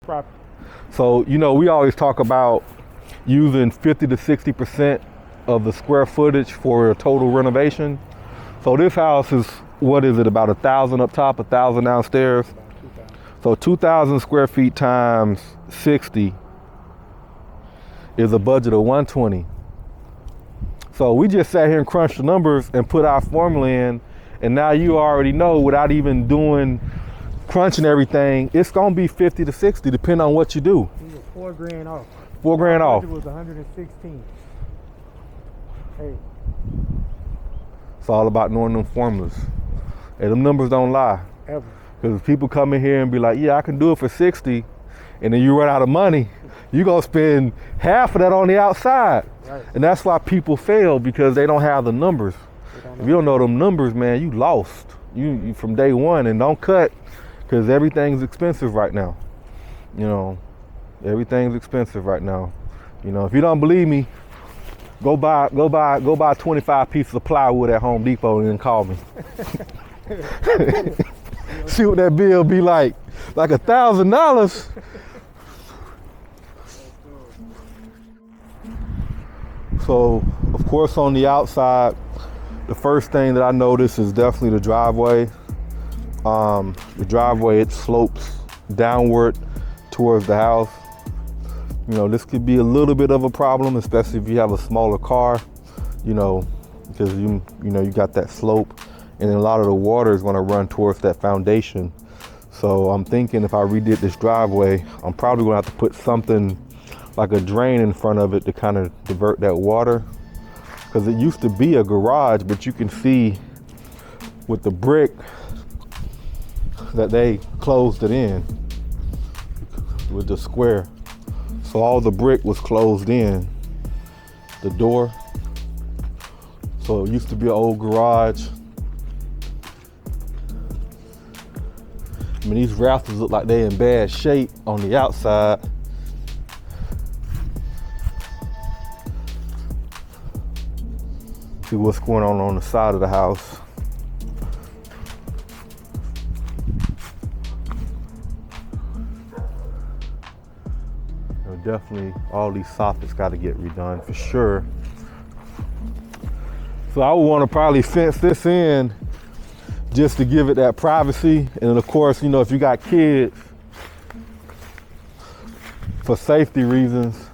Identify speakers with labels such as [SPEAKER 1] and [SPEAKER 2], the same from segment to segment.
[SPEAKER 1] property.
[SPEAKER 2] So, you know, we always talk about using 50 to 60% of the square footage for a total renovation. So this house is, what is it, about 1,000 up top, 1,000 downstairs?
[SPEAKER 1] About 2,000.
[SPEAKER 2] So 2,000 square feet times 60 is a budget of 120. So we just sat here and crunched the numbers and put our formula in, and now you already know, without even doing crunching everything, it's gonna be 50 to 60 depending on what you do.
[SPEAKER 1] We were $4,000 off.
[SPEAKER 2] $4,000 off.
[SPEAKER 1] It was 116. Hey,
[SPEAKER 2] It's all about knowing them formulas. And them numbers don't lie.
[SPEAKER 1] ever.
[SPEAKER 2] Because people come in here and be like, yeah, I can do it for 60, and then you run out of money, you're gonna spend half of that on the outside.
[SPEAKER 1] Right.
[SPEAKER 2] And that's why people fail, because they don't have the numbers. If you don't know them numbers, man, you lost. You from day one. And don't cut, because everything's expensive right now. You know, everything's expensive right now. You know, if you don't believe me, go buy 25 pieces of plywood at Home Depot and then call me. See what that bill be like $1,000. So, of course, on the outside, the first thing that I noticed is definitely the driveway. The driveway, it slopes downward towards the house. You know, this could be a little bit of a problem, especially if you have a smaller car, you know, because you got that slope, and then a lot of the water is going to run towards that foundation. So I'm thinking if I redid this driveway, I'm probably going to have to put something like a drain in front of it to kind of divert that water, because it used to be a garage, but you can see with the brick that they closed it in with the square. So all the brick was closed in, the door. So it used to be an old garage. I mean, these rafters look like they're in bad shape on the outside. See what's going on the side of the house. Definitely all these soffits got to get redone for sure. So I would want to probably fence this in just to give it that privacy. And then of course, you know, if you got kids, for safety reasons,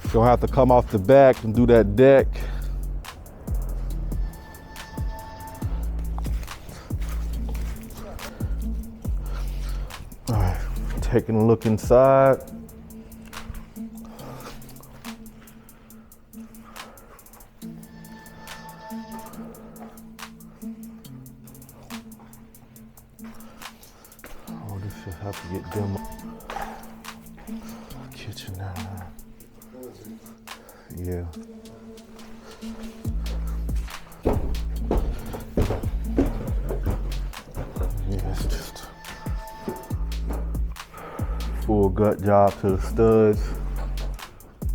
[SPEAKER 2] you're gonna have to come off the back and do that deck. All right, taking a look inside. Oh, this should have to get demoed. Kitchen now. Yeah. Yeah, it's just full gut job to the studs.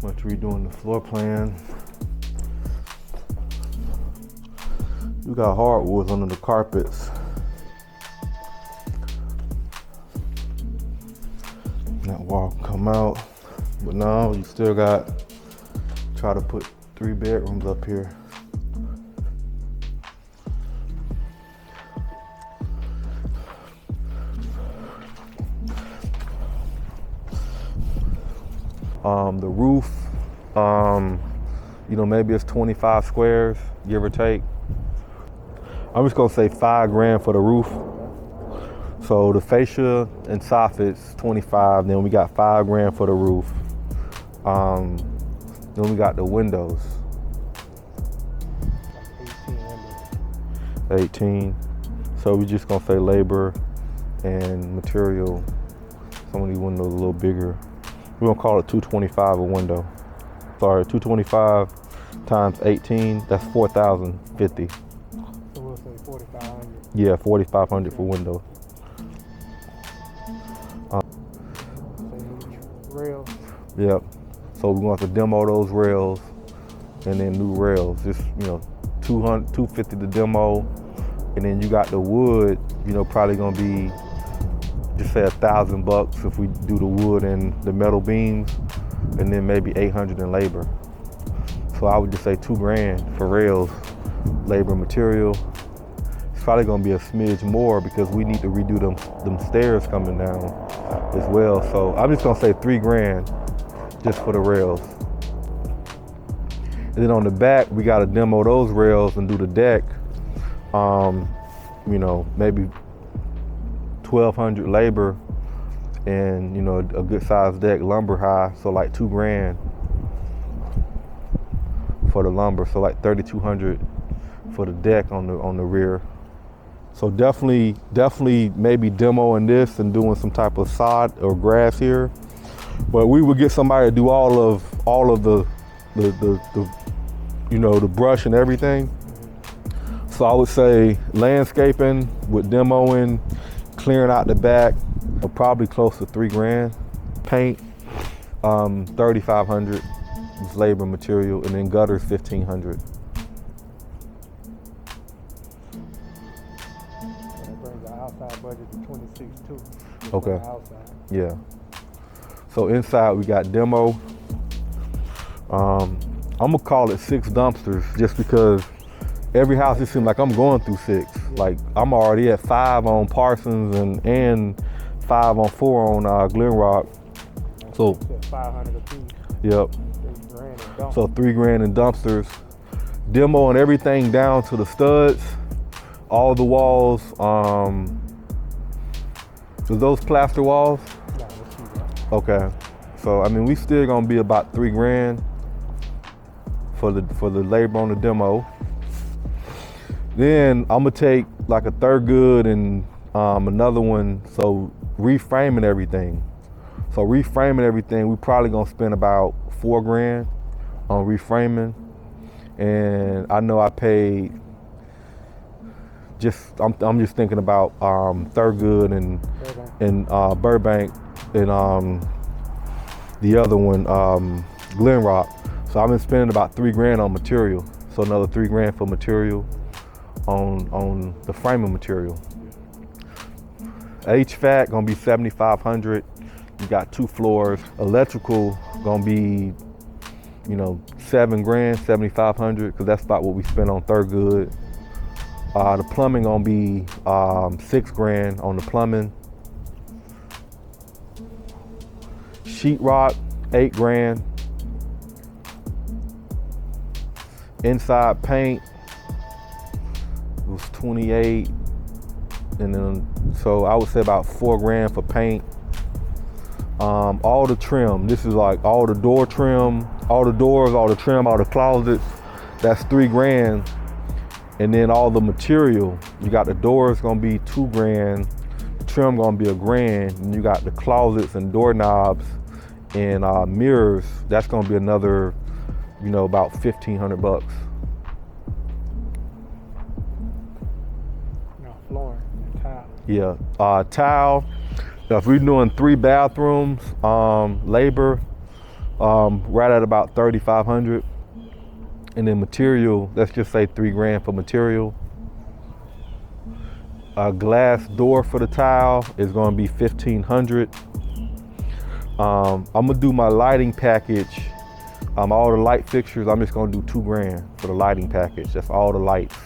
[SPEAKER 2] Much redoing the floor plan. You got hardwoods under the carpets. That wall can come out, but now you still got, try to put 3 bedrooms up here. The roof, you know, maybe it's 25 squares, give or take. I'm just gonna say $5,000 for the roof. So the fascia and soffits, 25. Then we got $5,000 for the roof. Then we got the windows. 18. So we just gonna say labor and material. Some of these windows a little bigger. We're gonna call it $225 a window. Sorry, $225 times 18, that's $4,050.
[SPEAKER 1] So we'll say 4,500.
[SPEAKER 2] Yeah, $4,500 for windows.
[SPEAKER 1] Rails.
[SPEAKER 2] Yep. So we're gonna have to demo those rails and then new rails. Just, you know, $250 to demo, and then you got the wood, you know, probably gonna be just say $1,000 if we do the wood and the metal beams, and then maybe 800 in labor. So I would just say $2,000 for rails, labor, material. It's probably gonna be a smidge more because we need to redo them stairs coming down as well. So I'm just gonna say $3,000 just for the rails. And then on the back, we gotta demo those rails and do the deck. You know, maybe 1,200 labor and, you know, a good sized deck, lumber high, so like $2,000 for the lumber, so like 3,200 for the deck on the rear. So definitely maybe demoing this and doing some type of sod or grass here. But we would get somebody to do all of the you know, the brush and everything. So I would say landscaping with demoing, clearing out the back, probably close to $3,000. Paint, 3,500 is labor material, and then gutters 1,500.
[SPEAKER 1] That brings our outside budget to 26,200.
[SPEAKER 2] Okay.
[SPEAKER 1] Outside.
[SPEAKER 2] Yeah. So inside we got demo. I'm gonna call it 6 dumpsters just because every house it seems like I'm going through 6. Like I'm already at 5 on Parsons and 5 on 4 on Glen Rock. So
[SPEAKER 1] 500 a piece.
[SPEAKER 2] Yep.
[SPEAKER 1] $3,000
[SPEAKER 2] So $3,000 in dumpsters. Demoing everything down to the studs, all the walls. Are those plaster walls?
[SPEAKER 1] No, let's see that.
[SPEAKER 2] Okay. So I mean we still gonna be about $3,000 for the labor on the demo. Then I'm gonna take like a Thurgood and another one, so reframing everything. So reframing everything, we probably gonna spend about $4,000 on reframing. And I know I paid I'm just thinking about Thurgood and Burbank and the other one, Glen Rock. So I've been spending about $3,000 on material. So another $3,000 for material on the framing material. HVAC gonna be $7,500. You got 2 floors. Electrical gonna be, you know, $7,000, $7,500, because that's about what we spent on Thurgood. The plumbing gonna be $6,000 on the plumbing. Sheetrock, $8,000. Inside paint was $28,000, and then so I would say about $4,000 for paint. All the trim, this is like all the door trim, all the doors, all the trim, all the closets, that's $3,000. And then all the material, you got the doors gonna be $2,000, the trim gonna be $1,000, and you got the closets and doorknobs and mirrors, that's gonna be another, you know, about $1,500.
[SPEAKER 1] No, flooring and tile.
[SPEAKER 2] Yeah, tile. If we're doing 3 bathrooms, labor, right at about $3,500. And then material, let's just say $3,000 for material. A glass door for the tile is gonna be $1,500. I'm gonna do my lighting package. All the light fixtures, I'm just gonna do $2,000 for the lighting package. That's all the lights.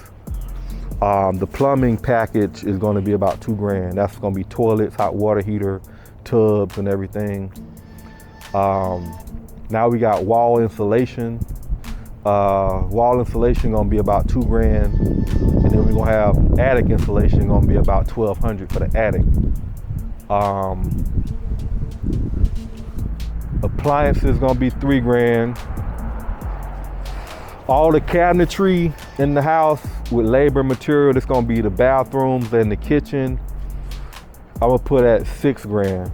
[SPEAKER 2] The plumbing package is gonna be about $2,000. That's gonna be toilets, hot water heater, tubs, and everything. Now we got wall insulation. Wall insulation gonna be about $2,000, and then we're gonna have attic insulation gonna be about $1,200 for the attic. Appliances gonna be $3,000. All the cabinetry in the house with labor material, that's gonna be the bathrooms and the kitchen. I'm gonna put at $6,000.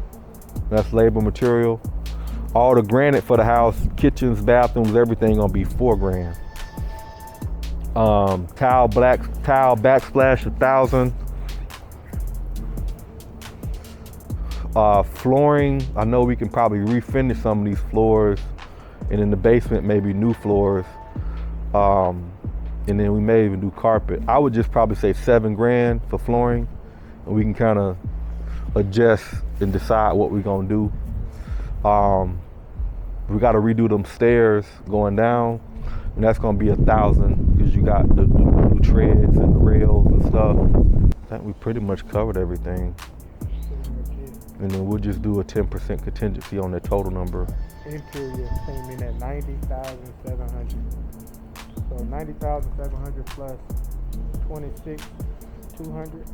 [SPEAKER 2] That's labor material. All the granite for the house, kitchens, bathrooms, everything gonna be $4,000. Tile backsplash, $1,000. Flooring, I know we can probably refinish some of these floors, and in the basement maybe new floors. And then we may even do carpet. I would just probably say $7,000 for flooring, and we can kind of adjust and decide what we're gonna do. We got to redo them stairs going down, and that's gonna be $1,000 because you got the new treads and the rails and stuff. I think we pretty much covered everything. And then we'll just do a 10% contingency on the total number.
[SPEAKER 1] Interior came in at $90,700. So $90,700 plus $26,200.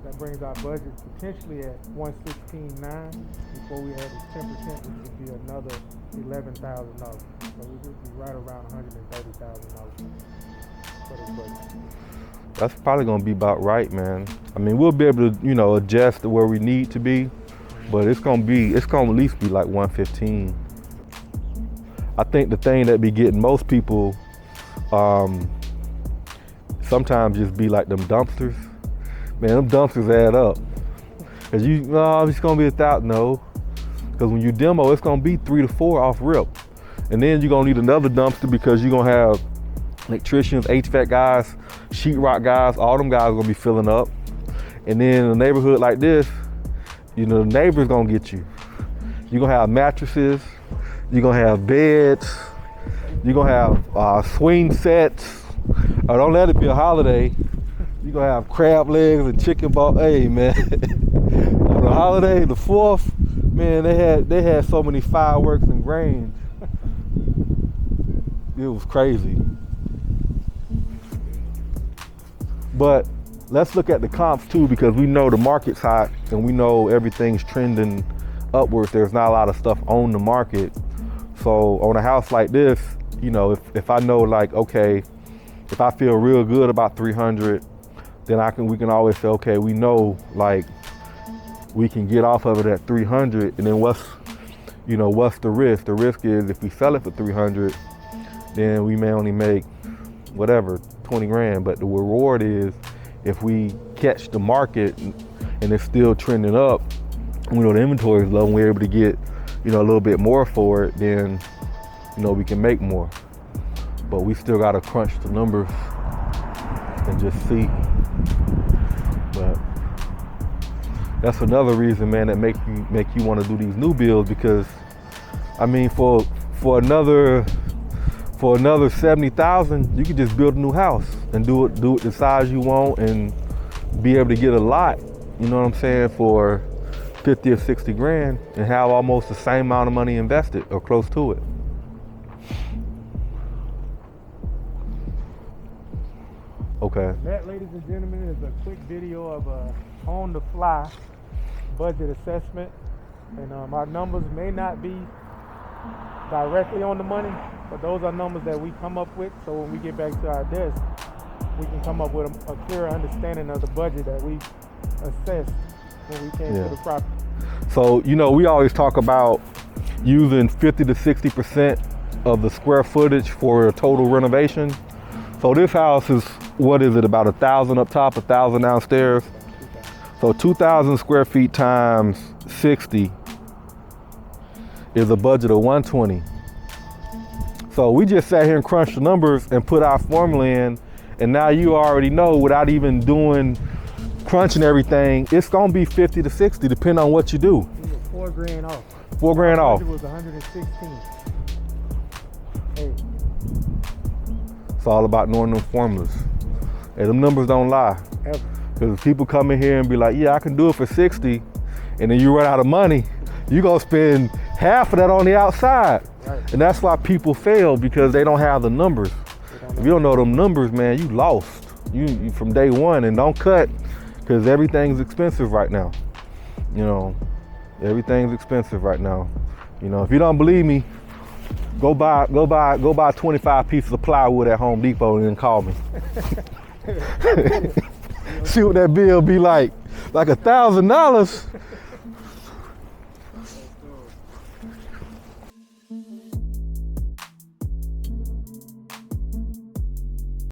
[SPEAKER 1] That brings our budget potentially at $116,900 before we add this 10%, which would be another $11,000. So we would be right around $130,000 for this budget.
[SPEAKER 2] That's probably gonna be about right, man. I mean, we'll be able to, adjust to where we need to be, but it's gonna at least be like 115. I think the thing that be getting most people sometimes just be like them dumpsters. Man, them dumpsters add up. Cause it's gonna be $1,000, no. Cause when you demo, it's gonna be 3 to 4 off rip. And then you're gonna need another dumpster because you're gonna have electricians, HVAC guys, sheetrock guys, all them guys are gonna be filling up. And then in a neighborhood like this, the neighbor's gonna get you. You're gonna have mattresses, you're gonna have beds, you're gonna have swing sets. Don't let it be a holiday. You're gonna have crab legs and chicken ball. Hey man, on the holiday, the 4th, man, they had so many fireworks and grains. It was crazy. But let's look at the comps too, because we know the market's hot and we know everything's trending upwards. There's not a lot of stuff on the market. So on a house like this, if I know like, okay, if I feel real good about 300, then we can always say, okay, we know like we can get off of it at 300, and then what's the risk? The risk is if we sell it for 300, then we may only make whatever, 20 grand, but the reward is if we catch the market and it's still trending up, the inventory is low and we're able to get, a little bit more for it, then, we can make more. But we still gotta crunch the numbers and just see. But that's another reason, man, that make you want to do these new builds, because I mean, for another 70,000, you could just build a new house and do it the size you want and be able to get a lot, you know what I'm saying, for 50 or 60 grand and have almost the same amount of money invested or close to it. Okay.
[SPEAKER 1] That, ladies and gentlemen, is a quick video of a on-the-fly budget assessment. And our numbers may not be directly on the money, but those are numbers that we come up with. So when we get back to our desk, we can come up with a clearer understanding of the budget that we assessed when we came to the property. So,
[SPEAKER 2] we always talk about using 50 to 60% of the square footage for a total renovation. So this house is, what is it, about 1,000 up top, 1,000 downstairs? So 2,000 square feet times 60 is a budget of 120. So we just sat here and crunched the numbers and put our formula in, and now you already know, without even crunching everything, it's gonna be 50 to 60 depending on what you do.
[SPEAKER 1] 4 grand off.
[SPEAKER 2] 4 grand off.
[SPEAKER 1] It was 116. Hey.
[SPEAKER 2] It's all about knowing them formulas. And them numbers don't lie.
[SPEAKER 1] Ever.
[SPEAKER 2] Because people come in here and be like, yeah, I can do it for 60, and then you run out of money, you're gonna spend half of that on the outside. Right. And that's why people fail, because they don't have the numbers. If you don't know them numbers, man, you lost. You from day one. And don't cut, because everything's expensive right now. Everything's expensive right now. If you don't believe me, go buy 25 pieces of plywood at Home Depot and then call me. See what that bill be like $1,000.